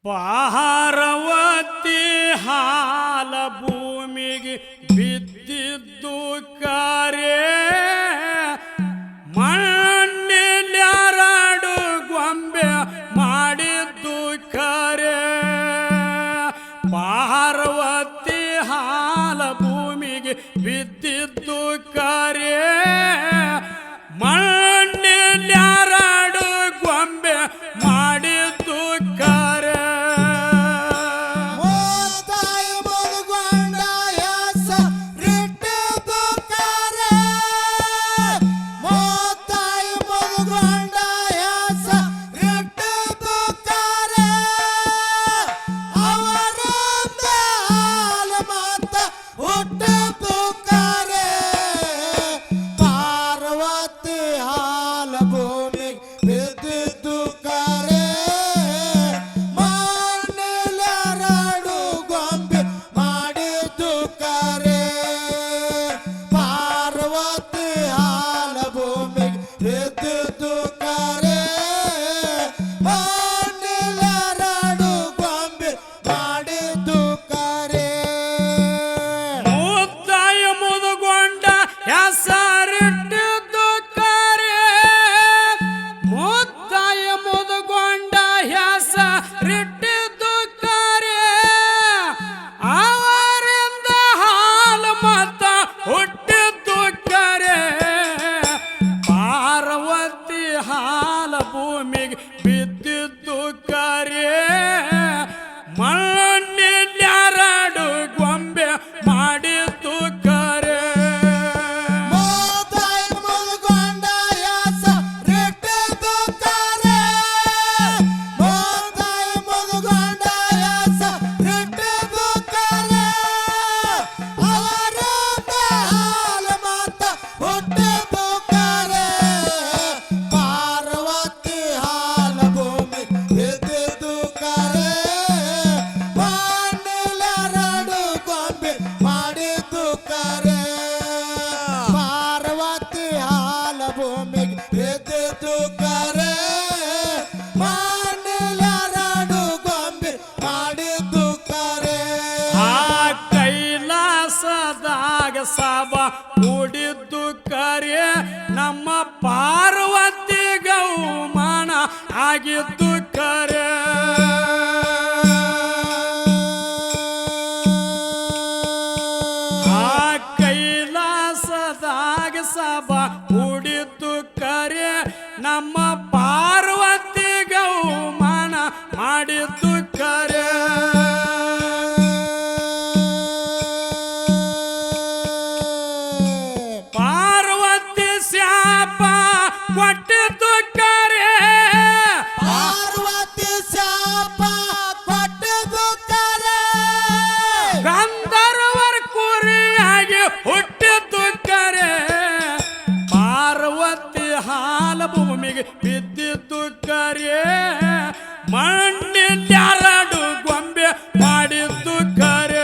ಪಾರ್ವತಿ ಹಾಲ ಭೂಮಿಗೆ ಬಿದ್ದಿದ್ದು ಕಾರ್ಯ ಮಣ್ಣೆಲ್ಯಾರಡು ಗೊಂಬೆ ಮಾಡಿದ್ದು ಕಾರ್ಯ ಪಾರ್ವತಿ ಹಾಲ ಭೂಮಿಗೆ ಬಿದ್ದಿದ್ದು ಕಾರ್ಯ ಮಣ್ಣೆಲ್ಯಾರಡು ಗೊಂಬೆ ಮಾಡಿದ್ದು ಕಾರ್ಯ ಭೂಮಿಗೆ ಬಿದ್ದಿದ್ದು ಕಾರ್ಯ ಮಣ್ಣೆಲ್ಯಾರಡು ಗೊಂಬೆ ಮಾಡಿದ್ದು ಕಾರ್ಯ ಸಭಾ ಕೂಡಿದ್ದು ಕಾರ್ಯ ನಮ್ಮ ಪಾರ್ವತಿ ಗೌಮಾನ ಆಗಿದ್ದು ಕಾರ್ಯ ಆ ಕೈಲಾಸದಾಗ ಸಭಾ ಕೂಡಿದ್ದು ಕಾರ್ಯ ನಮ್ಮ ಪಾರ್ವತಿ ಗೌಮಾನ ಮಾಡಿದ್ದು ಕಾರ್ಯ ಕೊಟ್ಟಿದ್ದು ಕಾರ್ಯ ಪಾರ್ವತಿ ಶಾಪ ಕೊಟ್ಟಿದ್ದು ಕಾರ್ಯ ಗಂಧರ್ವರ ಕುರಿಯಾಗಿ ಹುಟ್ಟಿದ್ದು ಕಾರ್ಯ ಪಾರ್ವತಿ ಹಾಲ ಭೂಮಿಗೆ ಬಿದ್ದಿದ್ದು ಕಾರ್ಯ ಮಣ್ಣೆಲ್ಯಾರಡು ಗೊಂಬೆ ಮಾಡಿದ್ದು ಕಾರ್ಯ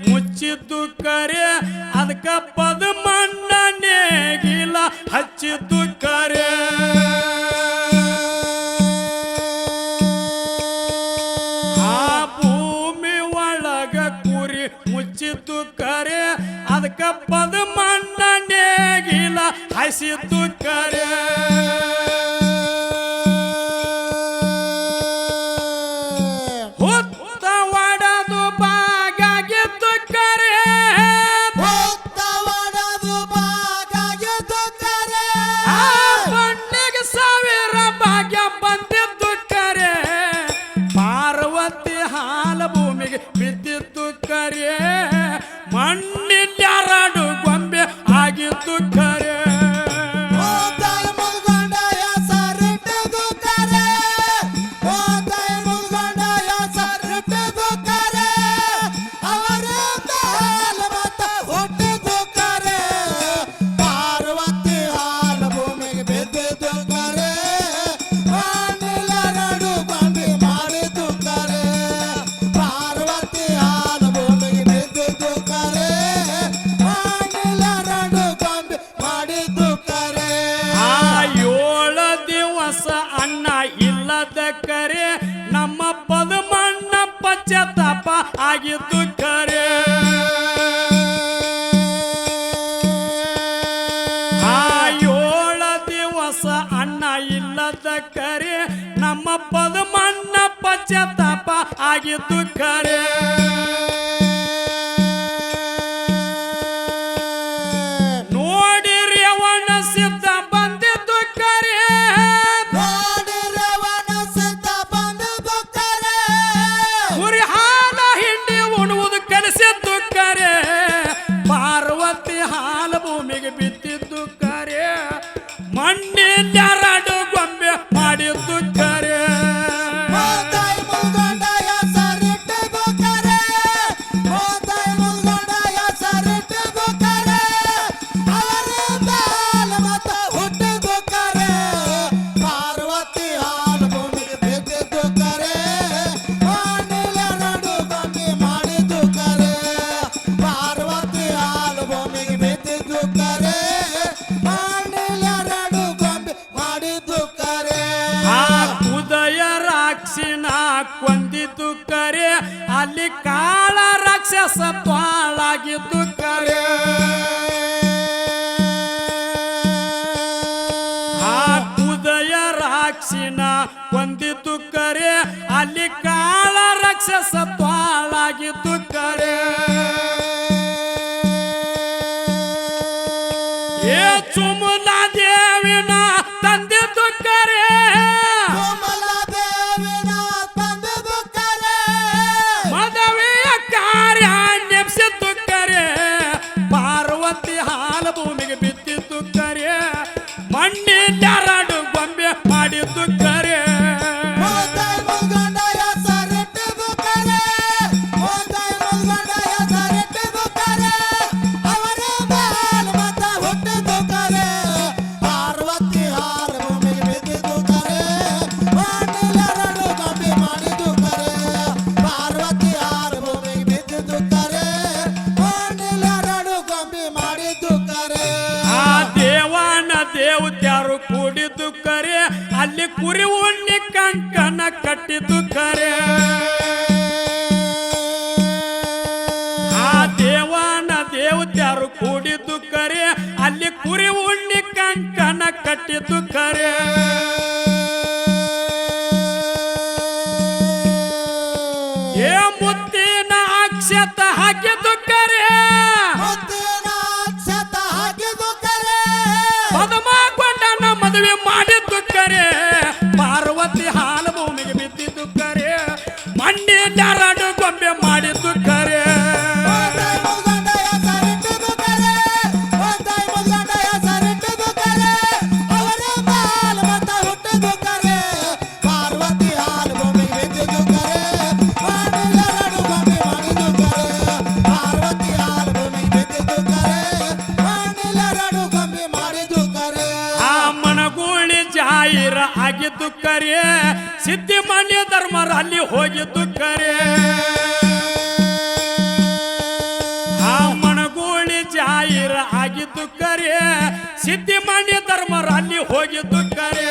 ಮುಚ್ಚಿದ್ದು ಕಾರ್ಯ ಅದಕ್ಕ ಪದ ಮಣ್ಣ ನೇಗಿಲ ಹಚ್ಚಿದ್ದು ಕಾರ್ಯ ಆ ಭೂಮಿ ಒಳಗ ಕುರಿ ಮುಚ್ಚಿದ್ದು ಕಾರ್ಯ ಅದಕ್ಕ ಪದ ಮಣ್ಣ ನೇಗಿಲ ಹಸಿದ್ದು ಕಾರ್ಯ ಹಾಲ ಭೂಮಿಗೆ ಬಿದ್ದಿದ್ದು ಕಾರ್ಯ ಮಣ್ಣೆಲ್ಯಾರಡು ಗೊಂಬೆ ಆಗಿದ್ದು ಕಾರ್ಯ ಮಾಡಿದ್ದು ಕರೆ ಆ 7 ದಿವಸ ಅನ್ನ ಇಲ್ಲದ ಕರೆ ನಮ್ಮ ಪದಮಣ್ಣ ಪಶ್ಚಾತ್ತಾಪ ಆಗಿದ್ದು ಕರೆ ಆ 7 ದಿವಸ ಅನ್ನ ಇಲ್ಲದ ಕರೆ ನಮ್ಮ ಪದಮಣ್ಣ ಪಶ್ಚಾತ್ತಾಪ ಆಗಿದ್ದು ಕರೆ ನೋಡಿರಿ ಅವನ ಸಿದ್ಧ ಬಂದಿದ್ದು ಕರೆ ನೋಡಿರವನ ಸಿದ್ಧ ಬಂದಿದ್ದು ಕರೆ ಕುರಿ ಹಾಲ ಹಿಂಡಿ ಉಣುವುದು ಕಲಿಸಿದ್ದು ಕರೆ ಪಾರ್ವತಿ ಹಾಲ ಭೂಮಿಗೆ ಬಿದ್ದಿದ್ದು ಕರೆ ಮಣ್ಣಿನ 2 ಗೊಂಬೆ ಮಾಡಿದ್ದು ಕರೆ ಮೋತಾಯಿ ಮುಲ್ಗೊಂಡ ಹೆಸರಿಟ್ಟಿದ್ದು ಕರೆ ಮೋತಾಯಿ ಮುಲ್ಗೊಂಡ ಹೆಸರಿಟ್ಟಿದ್ದು ಕರೆ ಅವರಿಂದ ಹಾಲು ಮತ ಹುಟ್ಟಿದ್ದು ಕರೆ ಪಾರ್ವತಿ ಹಾಲು ಭೂಮಿಗೆ ಬಿದ್ದಿದ್ದು ಕರೆ ಮಣ್ಣಿನ 2 ಗೊಂಬೆ ಮಾಡಿದ್ದು ಕರೆ ಪಾರ್ವತಿ ಹಾಲು ಭೂಮಿಗೆ ಬಿದ್ದಿದ್ದು ಕರೆ ಮಣ್ಣಿನ 2 ಗೊಂಬೆ ಮಾಡಿದ್ದು ಕರೆ ಆ ಉದಯ ರಾಕ್ಷಿನ ಕೊಂದಿದ್ದು ಕರೆ ಅಲ್ಲಿ ಕಾಳ ರಾಕ್ಷಸ ತ್ವಾಳಾಗಿದ್ದು ಕರೆ ಆ ಉದಯ ರಾಕ್ಷಿನ ಕೊಂದಿದ್ದು ಕರೆ ಅಲ್ಲಿ ಕಾಳ ರಾಕ್ಷಸ ತ್ವಾಳಾಗಿದ್ದು ಕರೆ ಏ ಚುಮುಲಾ ದೇವಿನ ತಂದಿದ್ದು ಕರೆ ಕೋಮಲದೇವಿನ ತಂದಿದ್ದು ಕರೆ ಮದುವೆಯ ಕಾರ್ಯ ನೆಪ್ಸಿದ್ದು ಕರೆ ಪಾರ್ವತಿ ಹಾಲ ಭೂಮಿಗೆ ಬಿದ್ದಿದ್ದು ಕರೆ ಮಣ್ಣಿನ 2 ಗೊಂಬೆ ಮಾಡಿದ್ದು ಕರೆ ಮೋತಾಯಿ ಮುಲ್ಗೊಂಡ ಹೆಸರಿಟ್ಟಿದ್ದು ಕರೆ ಮೋತಾಯಿ ಮುಲ್ಗೊಂಡ ಹೆಸರಿಟ್ಟಿದ್ದು ಕರೆ ಅವರಿಂದ ಹಾಲು ಮತ ಹುಟ್ಟಿದ್ದು ಕರೆ ಪಾರ್ವತಿ ಹಾಲು ಭೂಮಿಗೆ ಬಿದ್ದಿದ್ದು ಕರೆ ಮಣ್ಣಿನ 2 ಗೊಂಬೆ ಮಾಡಿದ್ದು ಕರೆ ಪಾರ್ವತಿ ಹಾಲು ಭೂಮಿಗೆ ಬಿದ್ದಿದ್ದು ಕರೆ ಮಣ್ಣಿನ 2 ಗೊಂಬೆ ಮಾಡಿದ್ದು ಕರೆ ಆ ದೇವಾನ ದೇವತ್ಯಾರು ಕೂಡಿದ್ದು ಕರೆ ಅಲ್ಲಿ ಕುರಿ ಉಣ್ಣಿ ಕಂಕಣ ಕಟ್ಟಿದ್ದು ಕರೆ ಆ ದೇವಾನ ದೇವತ್ಯಾರು ಕೂಡಿದ್ದು ಕರೆ ಅಲ್ಲಿ ಕುರಿ ಉಣ್ಣಿ ಕಂಕಣ ಕಟ್ಟಿದ್ದು ಕರೆ ಏ ಮುತ್ತಿನ ಅಕ್ಷತ ಹಾಕಿದ್ದು ಕರೆ ಮುತ್ತಿನ ಅಕ್ಷತ ಹಾಕಿದ್ದು ಕರೆ ಪದಮಗೊಂಡನ ಮದುವೆ ಮಾಡಿದ್ದು ಕರೆ ಪಾರ್ವತಿ ಹಾಲ ಭೂಮಿಗೆ ಬಿದ್ದಿದ್ದು ಕರೆ ಮಣ್ಣಿನ 2 ಗೊಂಬೆ ಮಾಡಿದ್ದು ಕರೆ ಮೋತಾಯಿ ಮುಲ್ಗೊಂಡ ಹೆಸರಿಟ್ಟಿದ್ದು ಕರೆ ಮೋತಾಯಿ ಮುಲ್ಗೊಂಡ ಹೆಸರಿಟ್ಟಿದ್ದು ಕರೆ ಅವರಿಂದ ಹಾಲು ಮತ ಹುಟ್ಟಿದ್ದು ಕರೆ ಪಾರ್ವತಿ ಹಾಲು ಭೂಮಿಗೆ ಬಿದ್ದಿದ್ದು ಕರೆ ಮಣ್ಣಿನ 2 ಗೊಂಬೆ ಮಾಡಿದ್ದು ಕರೆ ಪಾರ್ವತಿ ಹಾಲು ಭೂಮಿಗೆ ಬಿದ್ದಿದ್ದು ಕರೆ ಮಣ್ಣಿನ 2 ಗೊಂಬೆ ಮಾಡಿದ್ದು ಕರೆ ಆ ಮನಗೂಳಿ ಜಾಯಿರ ಆಗಿದ್ದು ಕರೆ ಸಿದ್ಧಿ ಮಣ್ಯ ಧರ್ಮರ ಅಲ್ಲಿ ಹೋಗಿದ್ದು ಕರೆ ಆ ಮನಗೂಳಿ ಜಾಯಿರ ಆಗಿದ್ದು ಕರೆ ಸಿದ್ಧಿ ಮಣ್ಯ ಧರ್ಮರ ಅಲ್ಲಿ ಹೋಗಿದ್ದು ಕರೆ